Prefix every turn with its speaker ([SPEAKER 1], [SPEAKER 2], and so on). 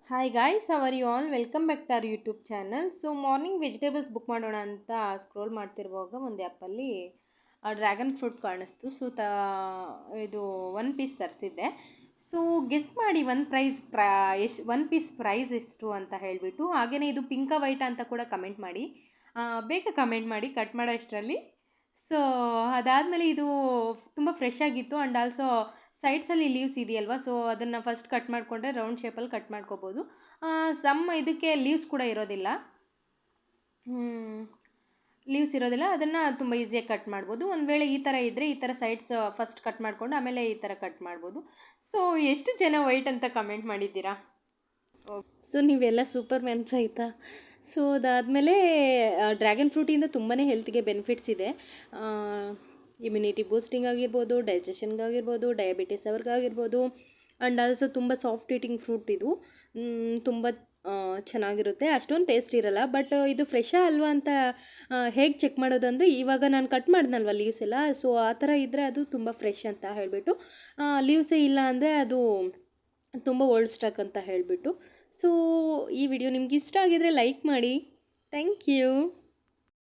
[SPEAKER 1] Hi guys, are you all welcome back to our YouTube channel. So morning vegetables book ಮಾಡೋಣ ಅಂತ scroll ಮಾಡ್ತಿರುವಾಗ ಒಂದು ಆ್ಯಪಲ್ಲಿ dragon fruit ಕಾಣಿಸ್ತು. ಸೊ ಇದು ಒನ್ ಪೀಸ್ ತರಿಸಿದ್ದೆ. ಸೊ ಗೆಸ್ ಮಾಡಿ ಒನ್ ಪೀಸ್ ಪ್ರೈಸ್ ಎಷ್ಟು ಅಂತ ಹೇಳಿಬಿಟ್ಟು, ಹಾಗೆಯೇ ಇದು ಪಿಂಕಾ ವೈಟಾ ಅಂತ ಕೂಡ ಕಮೆಂಟ್ ಮಾಡಿ. ಬೇಗ ಕಮೆಂಟ್ ಮಾಡಿ ಕಟ್ ಮಾಡೋ ಅಷ್ಟರಲ್ಲಿ. ಸೊ ಅದಾದಮೇಲೆ ಇದು ತುಂಬ ಫ್ರೆಶ್ ಆಗಿತ್ತು ಆ್ಯಂಡ್ ಆಲ್ಸೋ ಸೈಡ್ಸಲ್ಲಿ ಲೀವ್ಸ್ ಇದೆಯಲ್ವಾ, ಸೊ ಅದನ್ನು ಫಸ್ಟ್ ಕಟ್ ಮಾಡಿಕೊಂಡ್ರೆ ರೌಂಡ್ ಶೇಪಲ್ಲಿ ಕಟ್ ಮಾಡ್ಕೋಬೋದು. ಇದಕ್ಕೆ ಲೀವ್ಸ್ ಕೂಡ ಇರೋದಿಲ್ಲ, ಅದನ್ನು ತುಂಬ ಈಸಿಯಾಗಿ ಕಟ್ ಮಾಡ್ಬೋದು. ಒಂದು ವೇಳೆ ಈ ಥರ ಇದ್ದರೆ ಈ ಥರ ಸೈಡ್ಸ್ ಫಸ್ಟ್ ಕಟ್ ಮಾಡಿಕೊಂಡು ಆಮೇಲೆ ಈ ಥರ ಕಟ್ ಮಾಡ್ಬೋದು. ಸೊ ಎಷ್ಟು ಜನ ವೈಟ್ ಅಂತ ಕಮೆಂಟ್ ಮಾಡಿದ್ದೀರಾ? ಸೊ ನೀವೆಲ್ಲ ಸೂಪರ್ ಮ್ಯಾನ್ಸ್ ಆಯಿತಾ. ಸೊ ಅದಾದಮೇಲೆ ಡ್ರ್ಯಾಗನ್ ಫ್ರೂಟಿಂದ ತುಂಬಾ ಹೆಲ್ತ್ಗೆ ಬೆನಿಫಿಟ್ಸ್ ಇದೆ. ಇಮ್ಯುನಿಟಿ ಬೂಸ್ಟಿಂಗ್ ಆಗಿರ್ಬೋದು, ಡೈಜೆಷನ್ಗಾಗಿರ್ಬೋದು, ಡಯಾಬಿಟಿಸ್ ಅವ್ರಿಗಾಗಿರ್ಬೋದು, ಆ್ಯಂಡ್ ಆಲ್ಸೋ ತುಂಬ ಸಾಫ್ಟ್ ಈಟಿಂಗ್ ಫ್ರೂಟ್ ಇದು. ತುಂಬ ಚೆನ್ನಾಗಿರುತ್ತೆ, ಅಷ್ಟೊಂದು ಟೇಸ್ಟ್ ಇರಲ್ಲ. ಬಟ್ ಇದು ಫ್ರೆಶಾ ಅಲ್ವಾ ಅಂತ ಹೇಗೆ ಚೆಕ್ ಮಾಡೋದು ಅಂದರೆ, ಇವಾಗ ನಾನು ಕಟ್ ಮಾಡಿದ್ನಲ್ವ ಲೀವ್ಸ್ ಎಲ್ಲ, ಸೊ ಆ ಥರ ಇದ್ದರೆ ಅದು ತುಂಬ ಫ್ರೆಶ್ ಅಂತ ಹೇಳಿಬಿಟ್ಟು, ಲೀವ್ಸೇ ಇಲ್ಲ ಅಂದರೆ ಅದು ತುಂಬ ಓಲ್ಡ್ ಸ್ಟಾಕ್ ಅಂತ ಹೇಳಿಬಿಟ್ಟು. ಸೊ ಈ ವಿಡಿಯೋ ನಿಮ್ಗೆ ಇಷ್ಟ ಆಗಿದರೆ ಲೈಕ್ ಮಾಡಿ. Thank you.